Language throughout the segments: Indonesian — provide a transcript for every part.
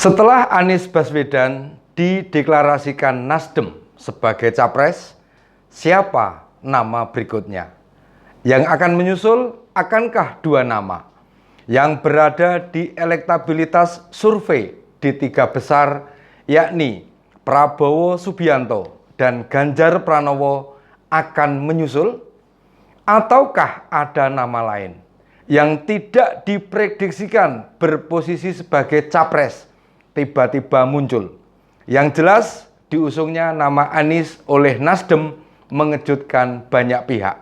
Setelah Anies Baswedan dideklarasikan Nasdem sebagai capres, siapa nama berikutnya? Yang akan menyusul akankah dua nama yang berada di elektabilitas survei di tiga besar, yakni Prabowo Subianto dan Ganjar Pranowo akan menyusul? Ataukah ada nama lain yang tidak diprediksikan berposisi sebagai capres tiba-tiba muncul? Yang jelas diusungnya nama Anies oleh Nasdem mengejutkan banyak pihak.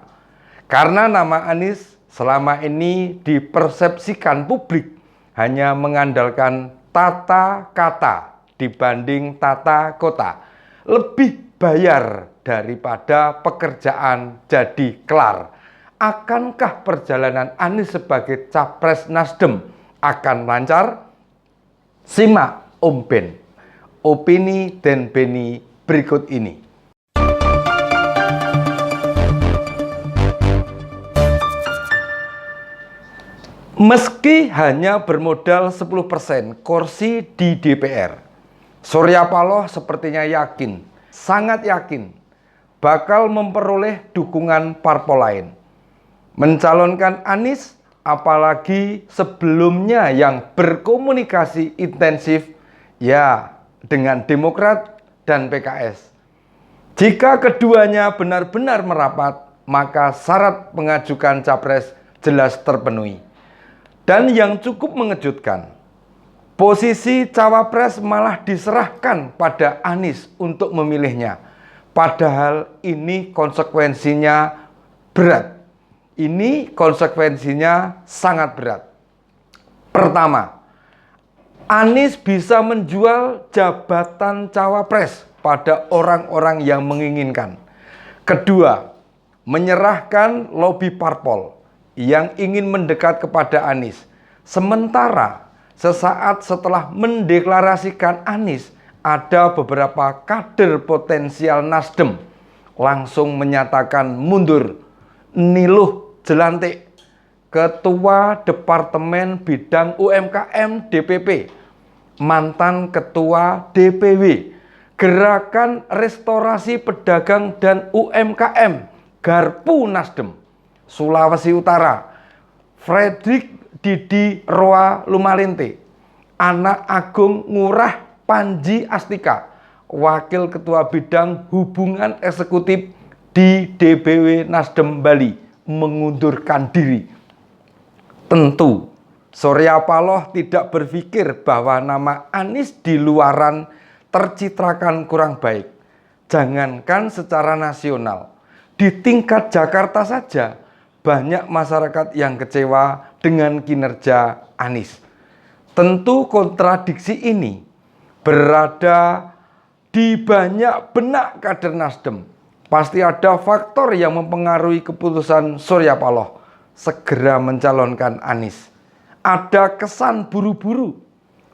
Karena nama Anies selama ini dipersepsikan publik hanya mengandalkan tata kata dibanding tata kota. Lebih bayar daripada pekerjaan jadi kelar. Akankah perjalanan Anies sebagai capres Nasdem akan lancar? Simak Om Ben, opini dan Beni berikut ini. Meski hanya bermodal 10% kursi di DPR, Surya Paloh sepertinya yakin, sangat yakin, bakal memperoleh dukungan parpol lain. Mencalonkan Anies, apalagi sebelumnya yang berkomunikasi intensif ya dengan Demokrat dan PKS. Jika keduanya benar-benar merapat, maka syarat mengajukan capres jelas terpenuhi. Dan yang cukup mengejutkan, posisi cawapres malah diserahkan pada Anies untuk memilihnya. Padahal ini konsekuensinya berat. Ini konsekuensinya sangat berat. Pertama, Anies bisa menjual jabatan cawapres pada orang-orang yang menginginkan. Kedua, menyerahkan lobi parpol yang ingin mendekat kepada Anies. Sementara sesaat setelah mendeklarasikan Anies, ada beberapa kader potensial Nasdem langsung menyatakan mundur. Niluh Jelantik, Ketua Departemen Bidang UMKM DPP, mantan Ketua DPW, Gerakan Restorasi Pedagang dan UMKM, Garpu Nasdem, Sulawesi Utara, Fredrik Didi Roa Lumalinte, Anak Agung Ngurah Panji Astika, Wakil Ketua Bidang Hubungan Eksekutif di DPW Nasdem Bali, mengundurkan diri. Tentu, Surya Paloh tidak berpikir bahwa nama Anies di luaran tercitrakan kurang baik. Jangankan secara nasional, di tingkat Jakarta saja banyak masyarakat yang kecewa dengan kinerja Anies. Tentu kontradiksi ini berada di banyak benak kader Nasdem. Pasti ada faktor yang mempengaruhi keputusan Surya Paloh segera mencalonkan Anies. Ada kesan buru-buru,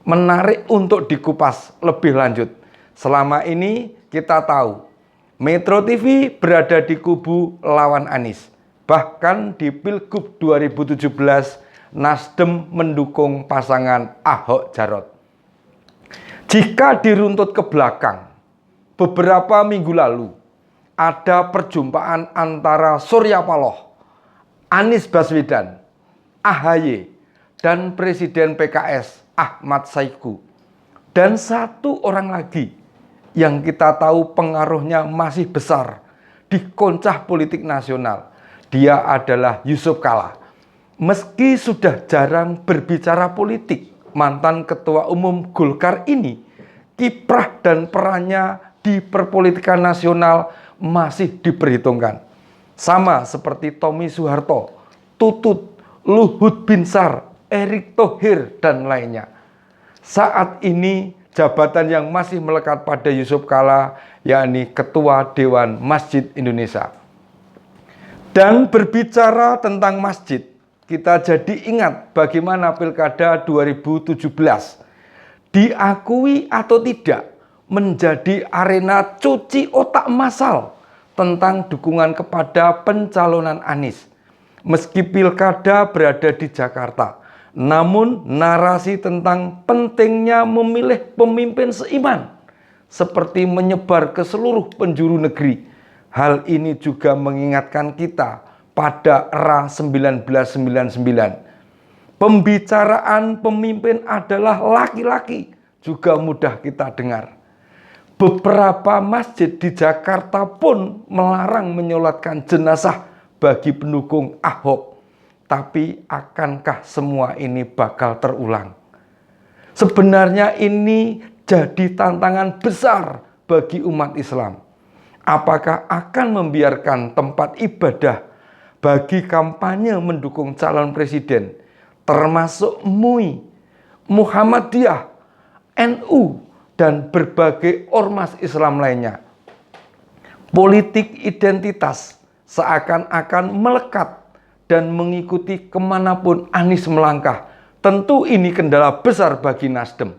menarik untuk dikupas lebih lanjut. Selama ini kita tahu Metro TV berada di kubu lawan Anies. Bahkan di Pilgub 2017 Nasdem mendukung pasangan Ahok Jarot. Jika diruntut ke belakang, beberapa minggu lalu ada perjumpaan antara Surya Paloh, Anies Baswedan, AHY, dan Presiden PKS Ahmad Saiku. Dan satu orang lagi yang kita tahu pengaruhnya masih besar di kancah politik nasional. Dia adalah Yusuf Kalla. Meski sudah jarang berbicara politik, mantan Ketua Umum Golkar ini kiprah dan perannya di perpolitikan nasional masih diperhitungkan. Sama seperti Tommy Soeharto, Tutut, Luhut Binsar, Erick Thohir, dan lainnya. Saat ini jabatan yang masih melekat pada Yusuf Kalla, yakni Ketua Dewan Masjid Indonesia. Dan berbicara tentang masjid, kita jadi ingat bagaimana Pilkada 2017 diakui atau tidak menjadi arena cuci otak massal tentang dukungan kepada pencalonan Anies. Meski Pilkada berada di Jakarta, namun narasi tentang pentingnya memilih pemimpin seiman seperti menyebar ke seluruh penjuru negeri. Hal ini juga mengingatkan kita pada era 1999. Pembicaraan pemimpin adalah laki-laki juga mudah kita dengar. Beberapa masjid di Jakarta pun melarang menyolatkan jenazah bagi pendukung Ahok. Tapi akankah semua ini bakal terulang? Sebenarnya ini jadi tantangan besar bagi umat Islam. Apakah akan membiarkan tempat ibadah bagi kampanye mendukung calon presiden, termasuk MUI, Muhammadiyah, NU, dan berbagai ormas Islam lainnya? Politik identitas seakan-akan melekat dan mengikuti kemanapun Anies melangkah. Tentu ini kendala besar bagi Nasdem.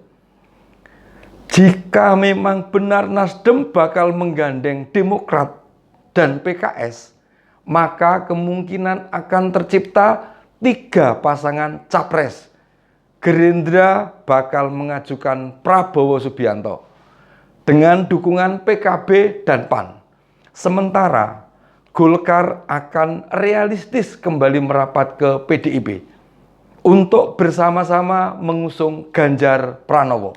Jika memang benar Nasdem bakal menggandeng Demokrat dan PKS, maka kemungkinan akan tercipta 3 pasangan capres. Gerindra bakal mengajukan Prabowo Subianto dengan dukungan PKB dan PAN. Sementara Golkar akan realistis kembali merapat ke PDIP untuk bersama-sama mengusung Ganjar Pranowo.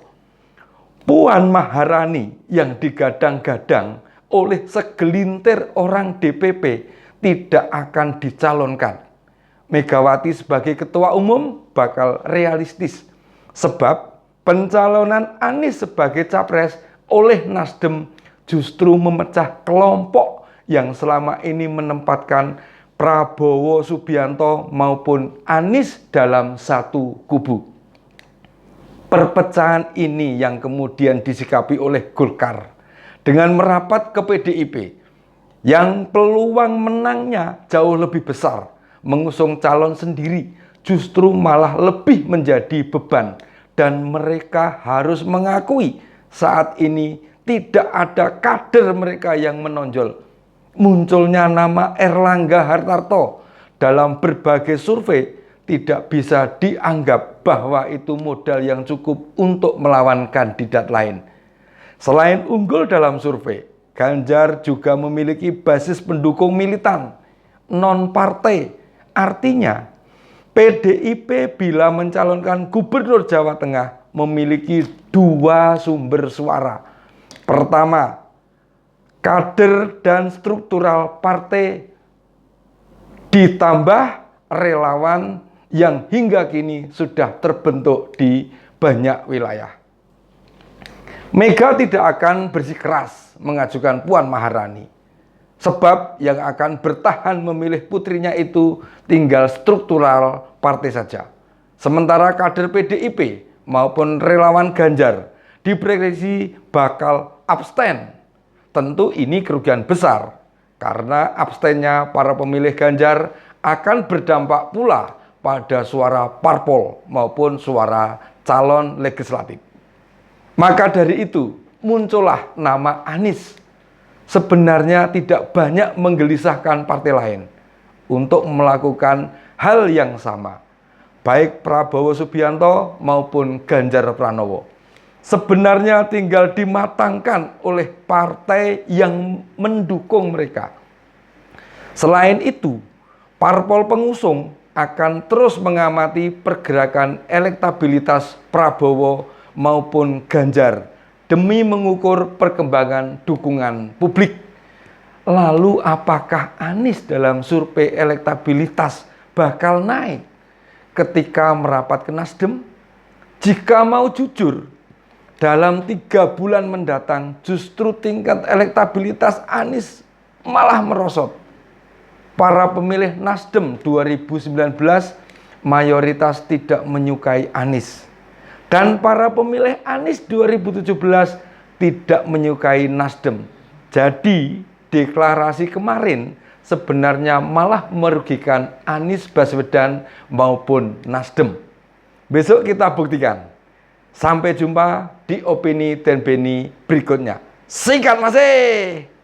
Puan Maharani yang digadang-gadang oleh segelintir orang DPP tidak akan dicalonkan. Megawati sebagai ketua umum bakal realistis sebab pencalonan Anies sebagai capres oleh Nasdem justru memecah kelompok yang selama ini menempatkan Prabowo Subianto maupun Anies dalam satu kubu. Perpecahan ini yang kemudian disikapi oleh Golkar dengan merapat ke PDIP yang peluang menangnya jauh lebih besar. Mengusung calon sendiri justru malah lebih menjadi beban dan mereka harus mengakui saat ini tidak ada kader mereka yang menonjol. Munculnya nama Erlangga Hartarto dalam berbagai survei tidak bisa dianggap bahwa itu modal yang cukup untuk melawan kandidat lain. Selain unggul dalam survei, Ganjar juga memiliki basis pendukung militan, non-partai. Artinya, PDIP bila mencalonkan Gubernur Jawa Tengah memiliki 2 sumber suara. Pertama, kader dan struktural partai ditambah relawan yang hingga kini sudah terbentuk di banyak wilayah. Mega tidak akan bersikeras mengajukan Puan Maharani, sebab yang akan bertahan memilih putrinya itu tinggal struktural partai saja. Sementara kader PDIP maupun relawan Ganjar diprediksi bakal abstain. Tentu ini kerugian besar, karena abstennya para pemilih Ganjar akan berdampak pula pada suara parpol maupun suara calon legislatif. Maka dari itu, muncullah nama Anies. Sebenarnya tidak banyak menggelisahkan partai lain untuk melakukan hal yang sama, baik Prabowo Subianto maupun Ganjar Pranowo. Sebenarnya tinggal dimatangkan oleh partai yang mendukung mereka. Selain itu, parpol pengusung akan terus mengamati pergerakan elektabilitas Prabowo maupun Ganjar demi mengukur perkembangan dukungan publik. Lalu apakah Anies dalam survei elektabilitas bakal naik ketika merapat ke Nasdem? Jika mau jujur, dalam 3 bulan mendatang justru tingkat elektabilitas Anies malah merosot. Para pemilih Nasdem 2019 mayoritas tidak menyukai Anies. Dan para pemilih Anies 2017 tidak menyukai Nasdem. Jadi deklarasi kemarin sebenarnya malah merugikan Anies Baswedan maupun Nasdem. Besok kita buktikan. Sampai jumpa di Opini dan Beni berikutnya. Sikat masih!